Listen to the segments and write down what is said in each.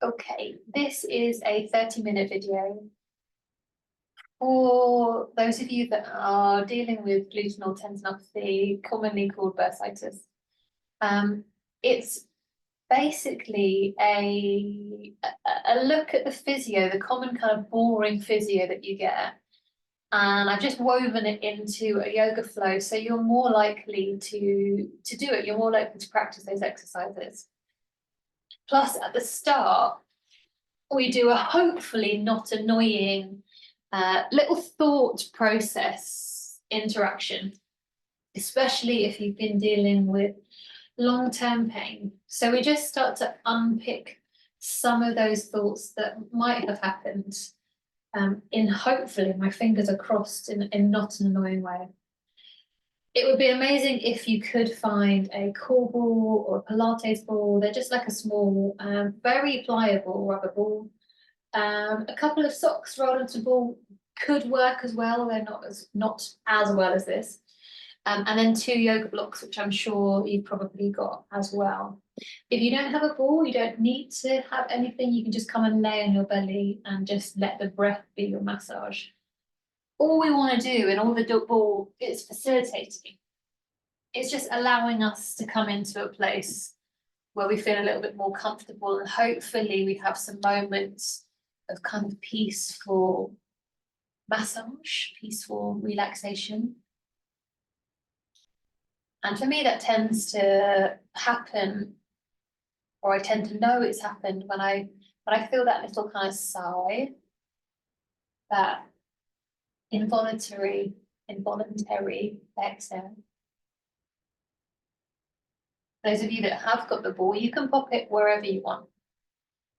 Okay, this is a 30-minute video for those of you that are dealing with gluteal tendinopathy, commonly called bursitis. It's basically a look at the physio, the common kind of boring physio that you get. And I've just woven it into a yoga flow, so you're more likely to do it. You're more likely to practice those exercises. Plus, at the start, we do a hopefully not annoying little thought process interaction, especially if you've been dealing with long-term pain. So we just start to unpick some of those thoughts that might have happened in hopefully, my fingers are crossed, in not an annoying way. It would be amazing if you could find a core ball or a Pilates ball. They're just like a small, very pliable rubber ball. A couple of socks rolled into ball could work as well. They're not as well as this. And then 2 yoga blocks, which I'm sure you've probably got as well. If you don't have a ball, you don't need to have anything. You can just come and lay on your belly and just let the breath be your massage. All we want to do, and all the ball is facilitating, it's just allowing us to come into a place where we feel a little bit more comfortable, and hopefully we have some moments of kind of peaceful massage, peaceful relaxation. And for me, that tends to happen, or I tend to know it's happened when I feel that little kind of sigh, that involuntary exhale. Those of you that have got the ball, you can pop it wherever you want.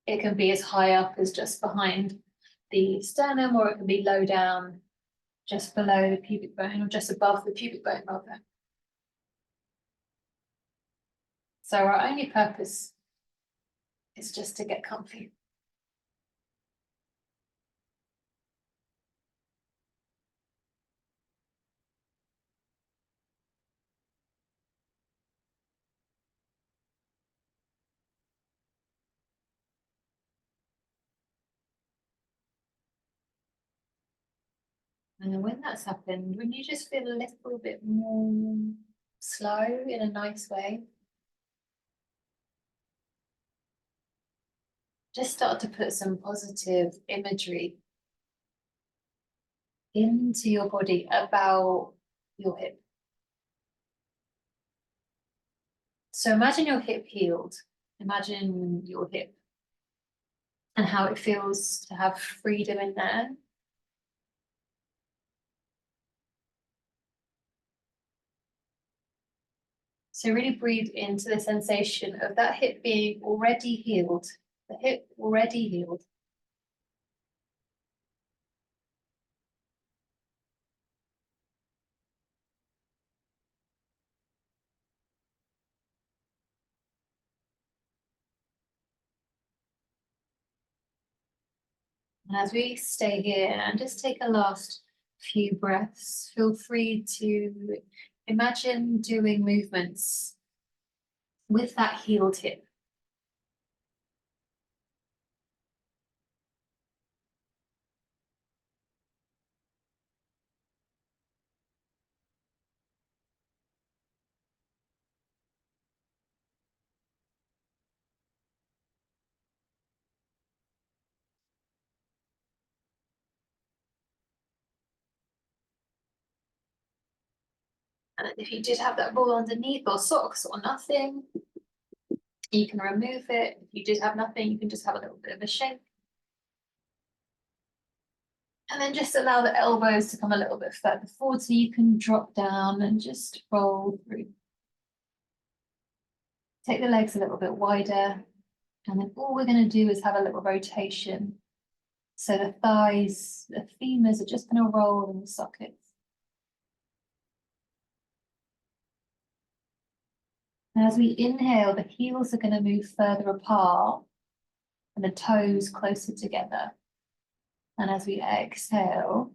It can be as high up as just behind the sternum, or it can be low down, just below the pubic bone, or just above the pubic bone rather. So our only purpose is just to get comfy. And then when that's happened, when you just feel a little bit more slow in a nice way, just start to put some positive imagery into your body about your hip. So imagine your hip healed. Imagine your hip and how it feels to have freedom in there. So really breathe into the sensation of that hip being already healed, the hip already healed. And as we stay here and just take a last few breaths, feel free to imagine doing movements with that healed hip. And if you did have that ball underneath, or socks or nothing, you can remove it. If you did have nothing, you can just have a little bit of a shake. And then just allow the elbows to come a little bit further forward so you can drop down and just roll through. Take the legs a little bit wider. And then all we're going to do is have a little rotation. So the thighs, the femurs are just going to roll in the sockets. And as we inhale, the heels are going to move further apart and the toes closer together. And as we exhale,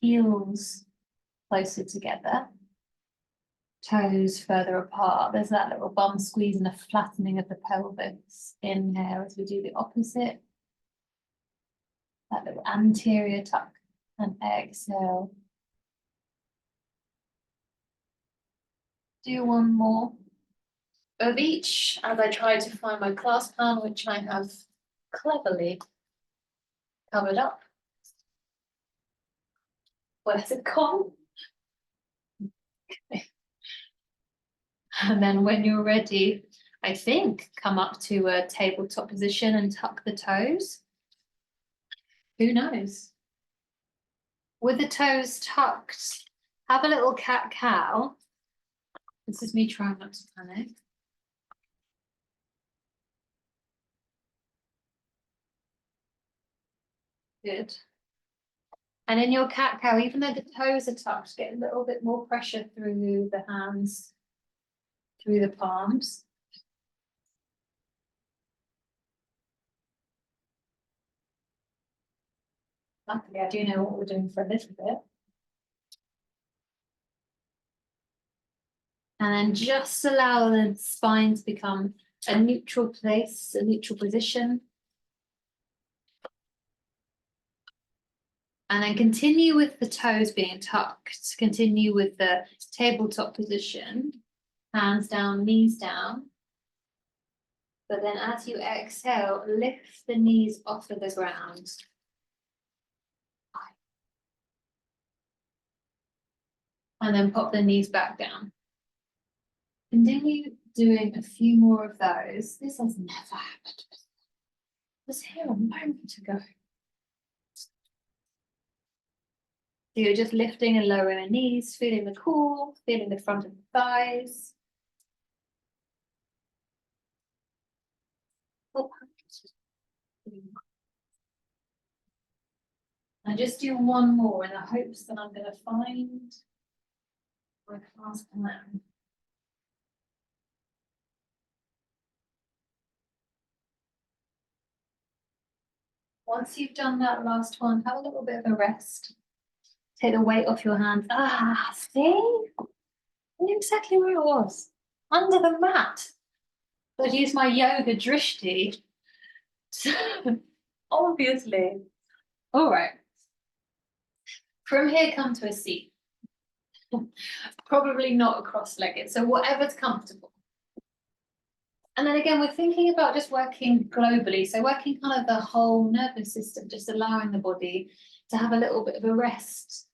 heels closer together toes further apart. There's that little bum squeeze and a flattening of the pelvis. Inhale as we do the opposite. That little anterior tuck, and exhale. Do one more of each as I try to find my class plan, which I have cleverly covered up. Where's it gone? And then when you're ready, I think, come up to a tabletop position and tuck the toes. Who knows? With the toes tucked, have a little cat-cow. This is me trying not to panic. Good. And in your cat-cow, even though the toes are tucked, get a little bit more pressure through the hands, through the palms. Luckily, I do know what we're doing for a little bit. And then just allow the spine to become a neutral place, a neutral position. And then continue with the toes being tucked. Continue with the tabletop position. Hands down, knees down. But then as you exhale, lift the knees off of the ground. And then pop the knees back down. Continue doing a few more of those. This has never happened before. I was here a moment ago. So you're just lifting and lowering the knees, feeling the core, feeling the front of the thighs. Oh. And just do one more in the hopes that I'm going to find my class plan. Once you've done that last one, have a little bit of a rest. Take the weight off your hands. Ah, see? I knew exactly where it was. Under the mat. I'd use my yoga drishti. Obviously. All right. From here, come to a seat. Probably not cross-legged, so whatever's comfortable. And then again, we're thinking about just working globally. So working kind of the whole nervous system, just allowing the body to have a little bit of a rest.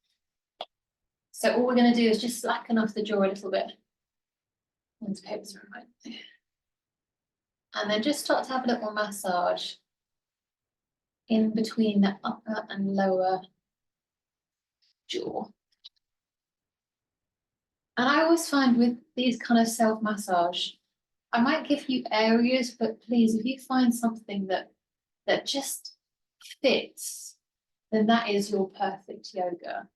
So all we're going to do is just slacken off the jaw a little bit. And then just start to have a little massage in between the upper and lower jaw. And I always find with these kind of self-massage, I might give you areas, but please, if you find something that just fits, then that is your perfect yoga.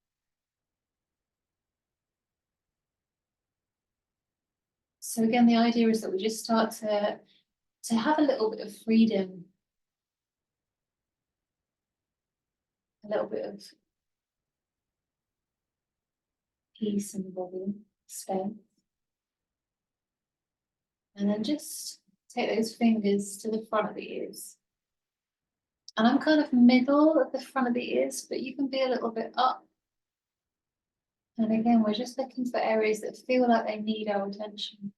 So again, the idea is that we just start to have a little bit of freedom, a little bit of peace in the body, space. And then just take those fingers to the front of the ears. And I'm kind of middle of the front of the ears, but you can be a little bit up. And again, we're just looking for areas that feel like they need our attention.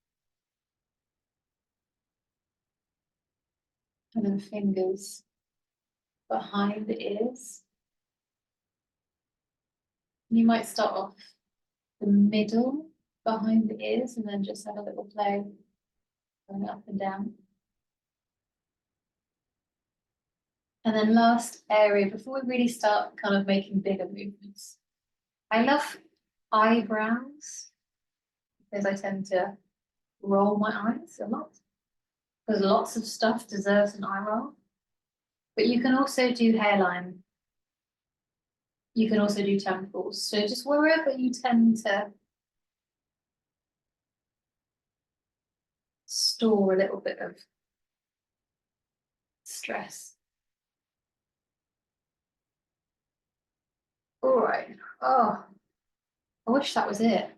And then fingers behind the ears. You might start off the middle behind the ears and then just have a little play going up and down. And then last area, before we really start kind of making bigger movements. I love eyebrows because I tend to roll my eyes a lot. Because lots of stuff deserves an eye roll. But you can also do hairline. You can also do temples. So just wherever you tend to store a little bit of stress. All right. Oh, I wish that was it.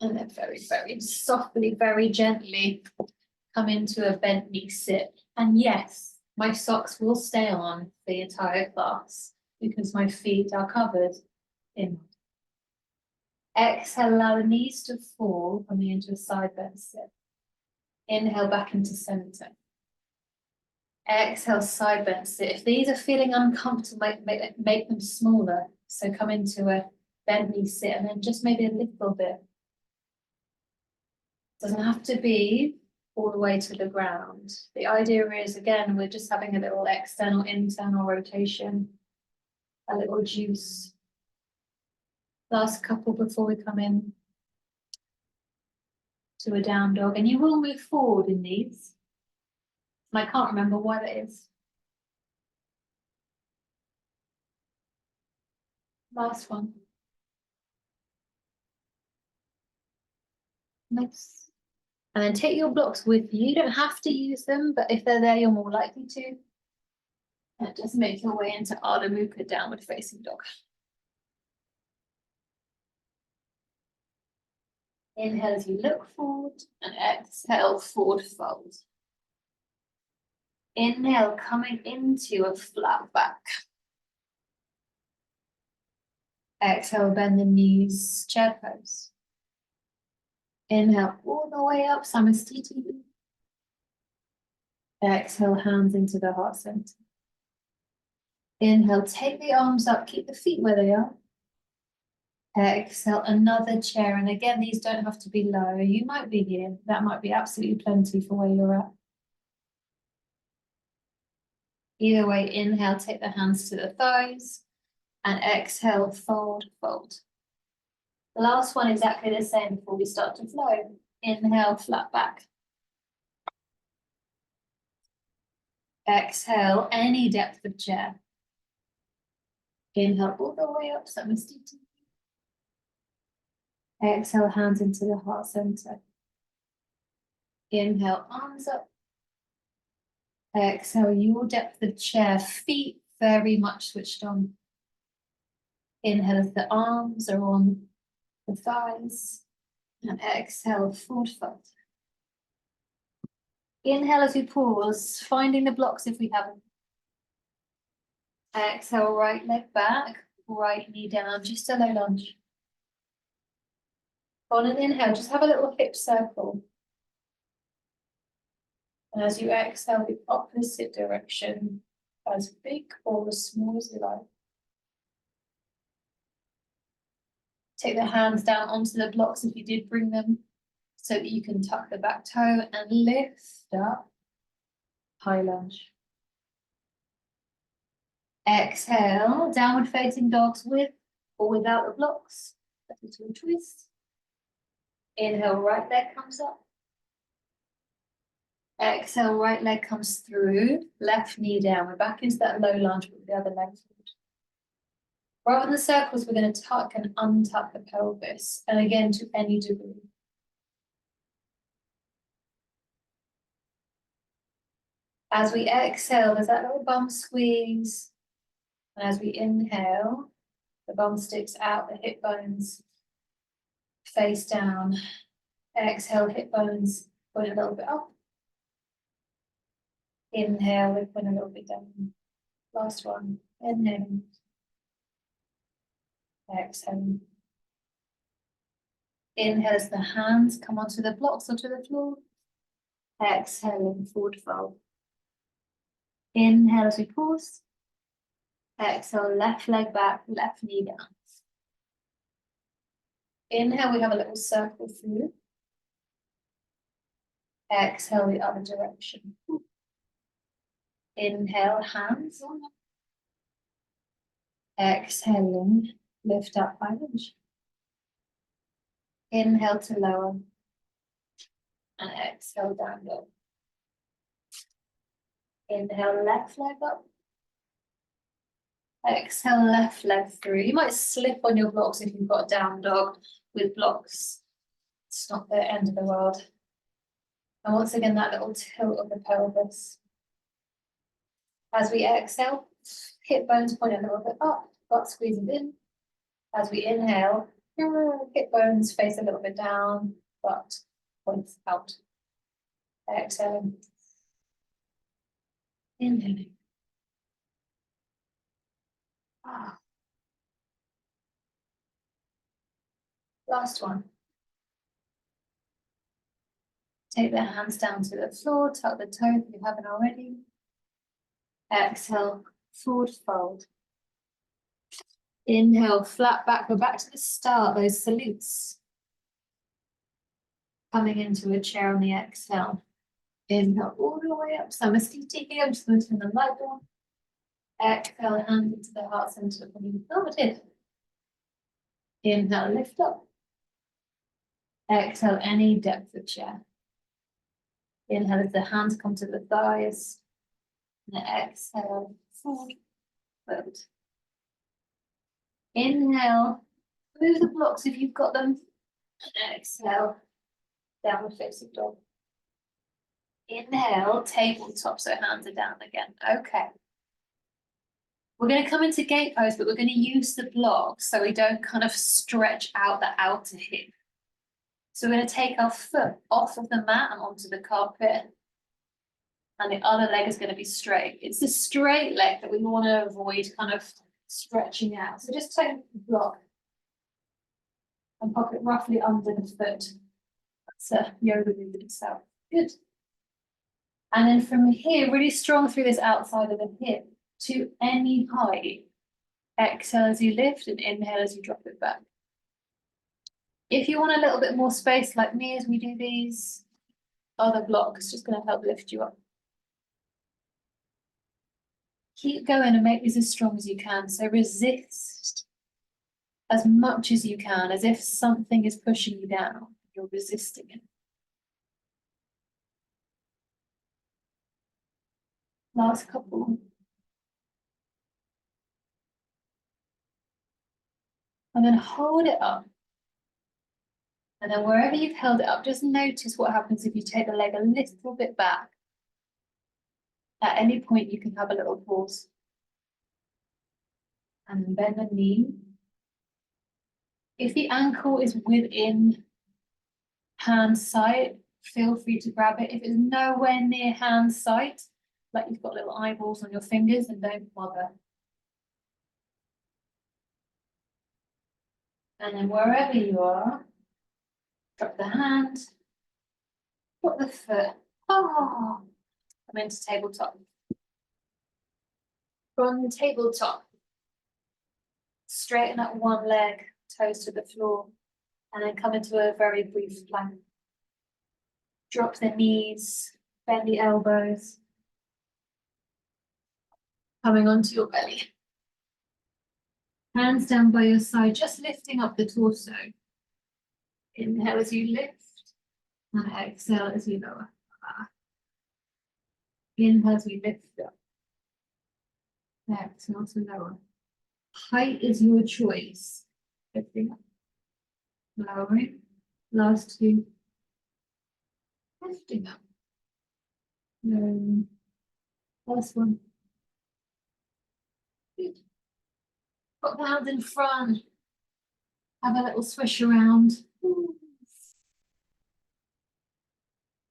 And then very, very softly, very gently come into a bent knee sit. And yes, my socks will stay on the entire class because my feet are covered in. Exhale, allow the knees to fall, coming into a side bend sit. Inhale back into center. Exhale, side bend sit. If these are feeling uncomfortable, make them smaller. So come into a bent knee sit and then just maybe a little bit. Doesn't have to be all the way to the ground. The idea is, again, we're just having a little external, internal rotation, a little juice. Last couple before we come in to a down dog. And you will move forward in these. And I can't remember why that is. Last one. Nice. And then take your blocks with you. You don't have to use them, but if they're there, you're more likely to. And just make your way into Ardha Mukha, downward facing dog. Inhale as you look forward and exhale, forward fold. Inhale, coming into a flat back. Exhale, bend the knees, chair pose. Inhale, all the way up, Samastiti. Exhale, hands into the heart center. Inhale, take the arms up, keep the feet where they are. Exhale, another chair. And again, these don't have to be low. You might be here. That might be absolutely plenty for where you're at. Either way, inhale, take the hands to the thighs. And exhale, fold, fold. The last one exactly the same before we start to flow. Inhale, flat back. Exhale, any depth of chair. Inhale, all the way up, Samastiti. Exhale, hands into the heart center. Inhale, arms up. Exhale, your depth of chair, feet very much switched on. Inhale as the arms are on the thighs. And exhale, forward fold. Inhale as we pause, finding the blocks if we haven't. Exhale, right leg back, right knee down, just a low lunge. On an inhale, just have a little hip circle. And as you exhale, the opposite direction, as big or as small as you like. Take the hands down onto the blocks if you did bring them, so that you can tuck the back toe and lift up, high lunge. Exhale, downward facing dogs with or without the blocks. Little twist. Inhale, right leg comes up. Exhale, right leg comes through, left knee down. We're back into that low lunge with the other leg forward. Rather than the circles, we're going to tuck and untuck the pelvis, and again to any degree. As we exhale, there's that little bum squeeze. And as we inhale, the bum sticks out, the hip bones face down. Exhale, hip bones point a little bit up. Inhale, we point a little bit down. Last one. Inhale. Exhale. Inhale as the hands come onto the blocks, onto the floor. Exhale, forward fold. Inhale as we pause. Exhale, left leg back, left knee down. Inhale, we have a little circle through. Exhale, the other direction. Inhale, hands on. Exhaling, lift up, high lunge. Inhale to lower. And exhale, down dog. Inhale, left leg up. Exhale, left leg through. You might slip on your blocks if you've got a down dog with blocks. It's not the end of the world. And once again, that little tilt of the pelvis. As we exhale, hip bones point a little bit up, butt squeezes in. As we inhale, Hip bones face a little bit down, but points out. Exhaling. Inhaling. Last one. Take the hands down to the floor, tuck the toe if you haven't already. Exhale, forward fold. Inhale, flat back, go back to the start, those salutes. Coming into a chair on the exhale. Inhale all the way up, Samasthiti here, I'm just going to turn the light on. Exhale, hands into the heart center, coming forward. Inhale, lift up. Exhale, any depth of chair. Inhale as the hands come to the thighs. And exhale, forward, fold. Inhale, move the blocks if you've got them. And exhale, downward facing dog. Inhale, tabletop, so hands are down again. Okay. We're going to come into gate pose, but we're going to use the blocks so we don't kind of stretch out the outer hip. So we're going to take our foot off of the mat and onto the carpet. And the other leg is going to be straight. It's the straight leg that we want to avoid kind of stretching out. So just take the block and pop it roughly under the foot. That's a yoga move in itself. Good. And then from here, really strong through this outside of the hip to any height. Exhale as you lift and inhale as you drop it back. If you want a little bit more space like me as we do these other blocks, just going to help lift you up. Keep going and make these as strong as you can. So resist as much as you can, as if something is pushing you down. You're resisting it. Last couple. And then hold it up. And then wherever you've held it up, just notice what happens if you take the leg a little bit back. At any point, you can have a little pause. And then bend the knee. If the ankle is within hand sight, feel free to grab it. If it's nowhere near hand sight, like you've got little eyeballs on your fingers, then don't bother. And then wherever you are, drop the hand, put the foot. Oh, I'm into tabletop. From the tabletop, straighten up one leg, toes to the floor, and then come into a very brief plank. Drop the knees, bend the elbows, coming onto your belly. Hands down by your side, just lifting up the torso. Inhale as you lift, and exhale as you lower. Inhale as we lift up. Exhale to lower. Height is your choice. Lifting up, lowering. Last two. Lifting up. Lowering. Last one. Good. Put the hands in front. Have a little swish around.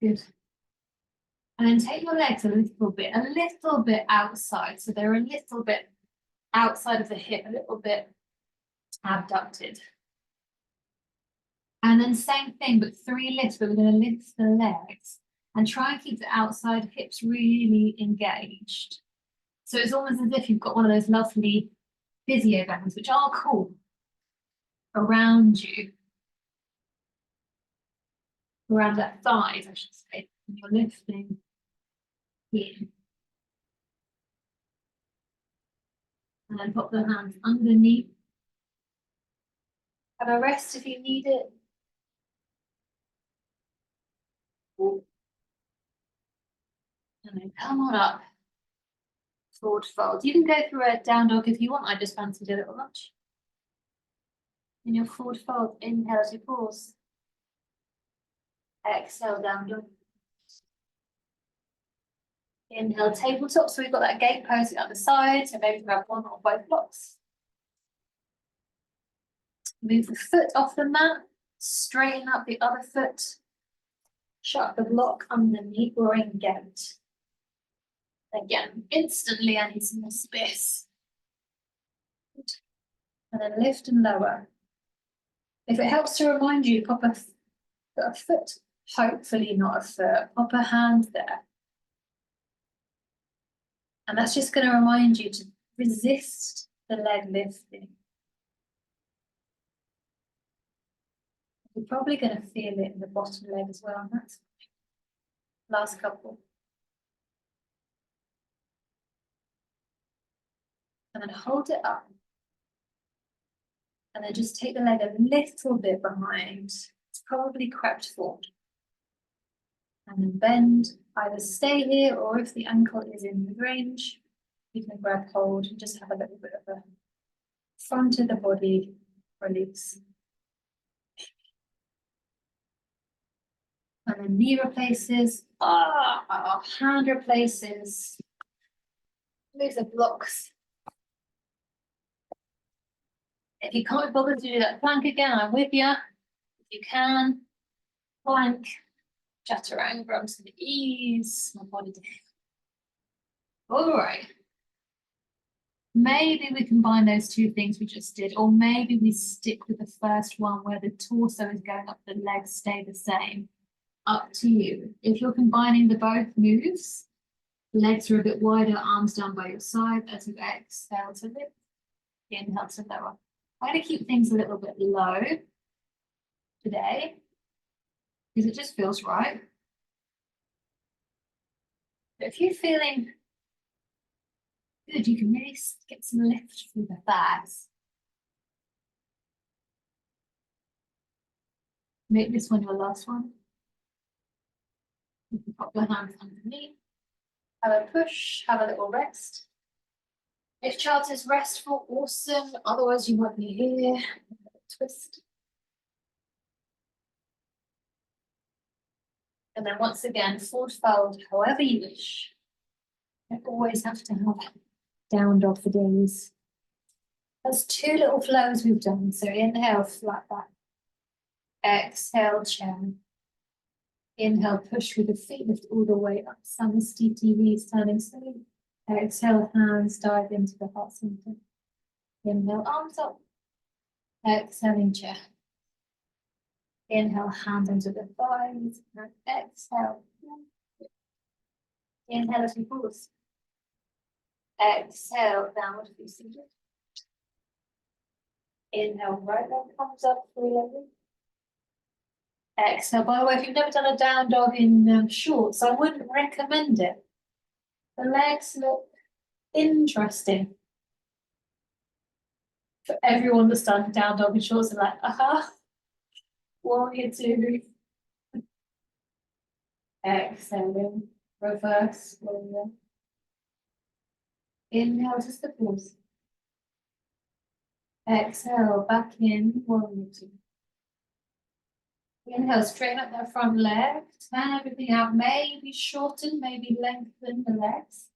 Good. And then take your legs a little bit outside. So they're a little bit outside of the hip, a little bit abducted. And then same thing, but 3 lifts, but we're going to lift the legs and try and keep the outside hips really engaged. So it's almost as if you've got one of those lovely physio bands, which are cool, around you. Around that thighs, I should say. And you're lifting here. And then pop the hands underneath. Have a rest if you need it. And then come on up. Forward fold. You can go through a down dog if you want. I just fancied a little lunch. In your forward fold, inhale as you pause. Exhale, down dog. Inhale, tabletop. So we've got that gate pose at the side. So maybe grab one or both blocks. Move the foot off the mat, straighten up the other foot, shut the block underneath or engage. Again, instantly I need some more space. And then lift and lower. If it helps to remind you, pop a foot, hopefully not a foot, pop a hand there. And that's just going to remind you to resist the leg lifting. You're probably going to feel it in the bottom leg as well, and that's fine. Last couple. And then hold it up. And then just take the leg a little bit behind. It's probably crept forward. And then bend, either stay here or if the ankle is in range, you can grab hold and just have a little bit of a front of the body release. And then knee replaces, hand replaces, move the blocks. If you can't be bothered to do that plank again, I'm with you. If you can, plank, chaturanga onto the ease, my body down. All right. Maybe we combine those two things we just did, or maybe we stick with the first one where the torso is going up, the legs stay the same. Up to you. If you're combining the both moves, legs are a bit wider, arms down by your side as you exhale to lift, inhale to lower. Try to keep things a little bit low today, because it just feels right. But if you're feeling good, you can really get some lift through the thighs. Make this one your last one. You can pop your hands underneath. Have a push, have a little rest. If chart is restful, awesome. Otherwise, you might be here. Twist. And then once again, forward fold, however you wish. You always have to have down dog for days. That's two little flows we've done. So inhale, flat back. Exhale, chair. Inhale, push with the feet, lift all the way up. Some steep TV, standing slowly. Exhale, hands dive into the heart center. Inhale, arms up. Exhaling, chair. Inhale, hands into the thighs. And exhale. Inhale as you pause. Exhale, downward facing dog. Inhale, right leg comes up, three-legged. Exhale. By the way, if you've never done a down dog in shorts, I wouldn't recommend it. The legs look interesting. For everyone that's done down dog in shorts, they're like, warrior two. Exhaling, reverse, warrior. Inhale, just the pause. Exhale, back in, warrior two. Inhale, straighten up that front leg, turn everything out, maybe shorten, maybe lengthen the legs.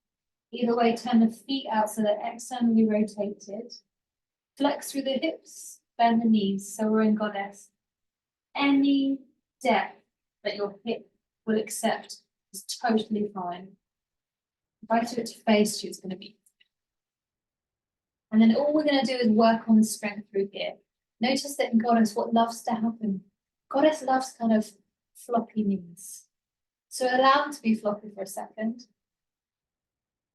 Either way, turn the feet out so they're externally rotated. Flex through the hips, bend the knees, so we're in goddess. Any depth that your hip will accept is totally fine. If I do it to face you, it's going to be. And then all we're going to do is work on the strength through here. Notice that in goddess, what loves to happen? Goddess loves kind of floppy knees. So allow them to be floppy for a second.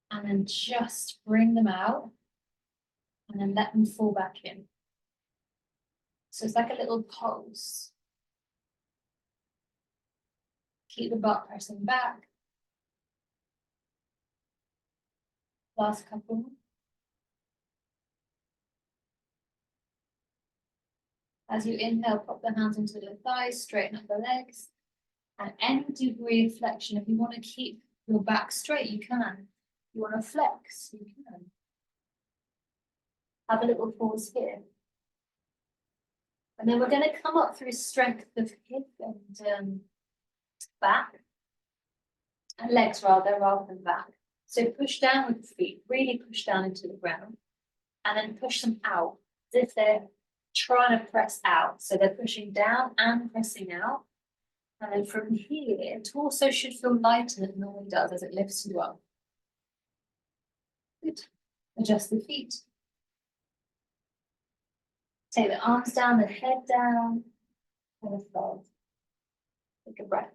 And then just bring them out. And then let them fall back in. So it's like a little pulse. Keep the butt pressing back. Last couple. As you inhale, pop the hands into the thighs, straighten up the legs. And any degree of flexion, if you want to keep your back straight, you can. If you want to flex, you can. Have a little pause here. And then we're going to come up through strength of hip and back. And legs rather than back. So push down with the feet, really push down into the ground. And then push them out as if they're trying to press out. So they're pushing down and pressing out. And then from here, torso should feel lighter than it normally does as it lifts you up. Good. Adjust the feet. Take the arms down, the head down, and the fold. Take a breath.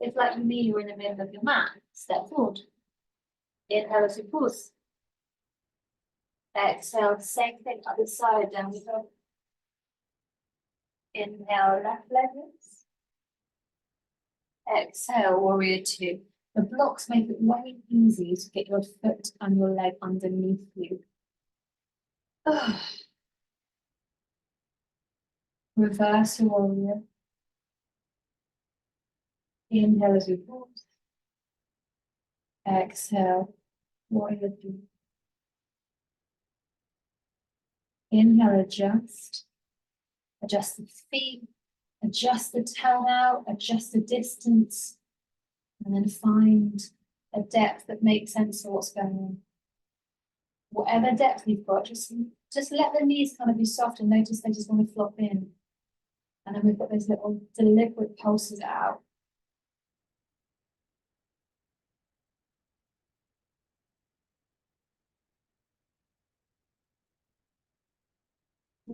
If like you mean you're in the middle of your mat, step forward. Inhale as you pause. Exhale, same thing, other side, down we go. Inhale, left leg lifts. Exhale, warrior two. The blocks make it very easy to get your foot and your leg underneath you. Reverse warrior. Inhale as you pause. Exhale, warrior two. Inhale, adjust. Adjust the feet, adjust the toe out, adjust the distance, and then find a depth that makes sense for what's going on. Whatever depth you've got, just let the knees kind of be soft and notice they just want to flop in. And then we've got those little deliberate pulses out.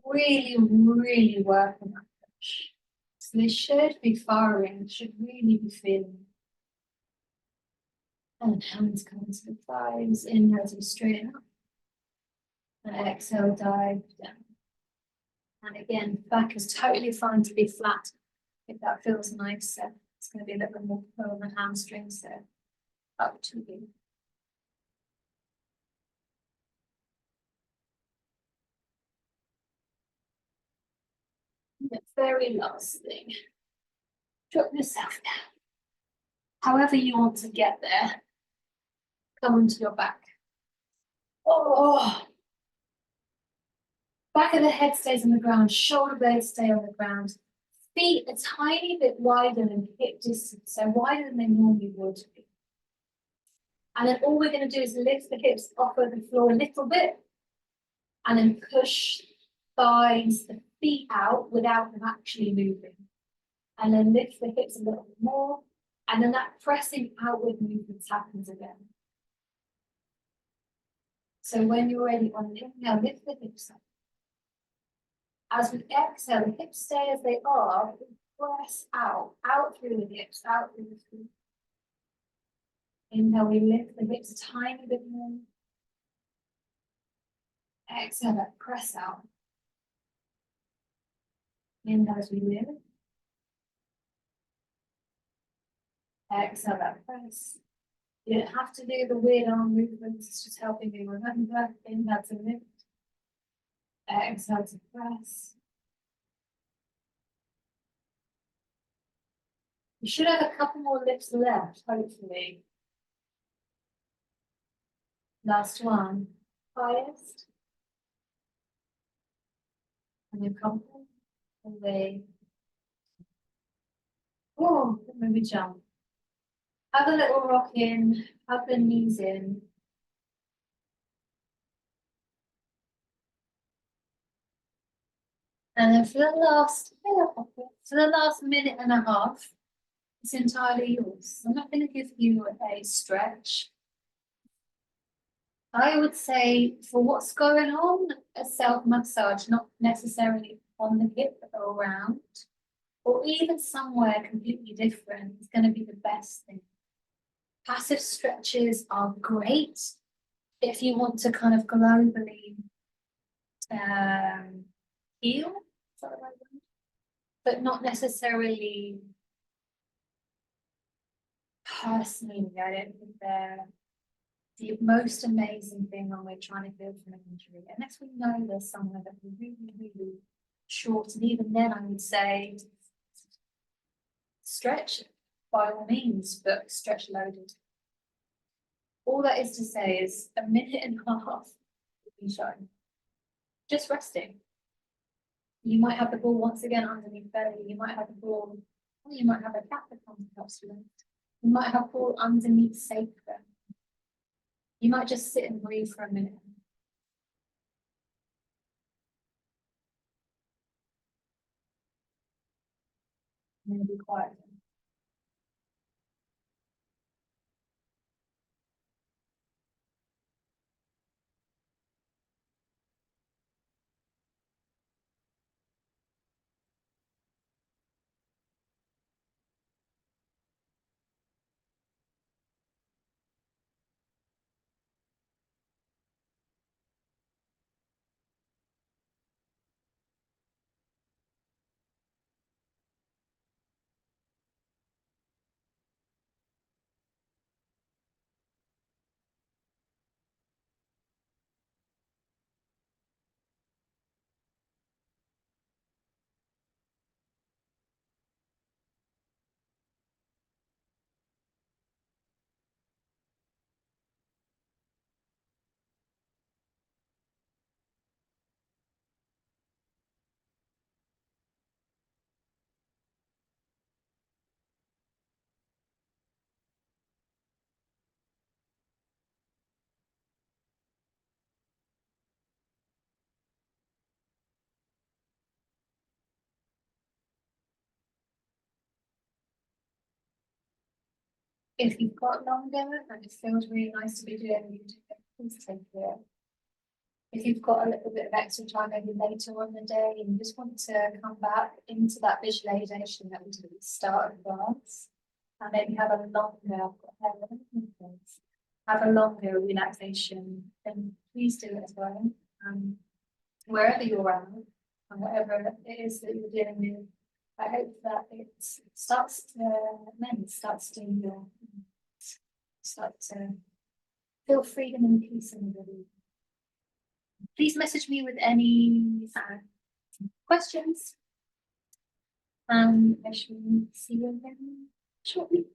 Really, really work on that push. So they should be firing, should really be feeling. And hands come to the thighs, inhale as you straighten up. And exhale, dive down. And again, back is totally fine to be flat. If that feels nice, it's going to be a little bit more pull on the hamstrings, so up to you. The very last thing, drop yourself down. However you want to get there, come onto your back. Oh, back of the head stays on the ground, shoulder blades stay on the ground. Feet a tiny bit wider than hip distance, so wider than they normally would be. And then all we're going to do is lift the hips off of the floor a little bit, and then push thighs, the feet out without them actually moving. And then lift the hips a little bit more, and then that pressing outward movement happens again. So when you're ready on the inhale, lift the hips up. As we exhale, the hips stay as they are, press out through the hips, out through the feet. Inhale, we lift the hips a tiny bit more. Exhale, that press out. Inhale as we lift. Exhale, that press. You don't have to do the weird arm movements, it's just helping you remember. Inhale to lift. Exhale to press. You should have a couple more lifts left, hopefully. Last one. Highest. And you're comfortable. Away. Oh, maybe jump. Have a little rock in, have the knees in. And then for the last minute and a half, it's entirely yours. I'm not going to give you a stretch. I would say for what's going on, a self-massage, not necessarily on the hip but around, or even somewhere completely different, is going to be the best thing. Passive stretches are great if you want to kind of globally heal, but not necessarily personally. I don't think they're the most amazing thing when we're trying to heal from an injury, unless we know there's somewhere that we're really, really short. And even then, I would say stretch by all means, but stretch loaded. All that is to say is a minute and a half will be shown. Just resting. You might have the ball once again underneath belly. You might have the ball, or you might have a cat that comes and helps you lift. You might have ball underneath sacrum. You might just sit and breathe for a minute. Maybe quiet. If you've got longer and it feels really nice to be doing, you do it, please take it. If you've got a little bit of extra time, maybe later on in the day, and you just want to come back into that visualization that we did at the start of the class, and maybe have a longer, have a longer relaxation, then please do it as well. Wherever you're at, and whatever it is that you're dealing with, I hope that it starts to feel freedom and peace in the body. Please message me with any questions. I shall see you again shortly.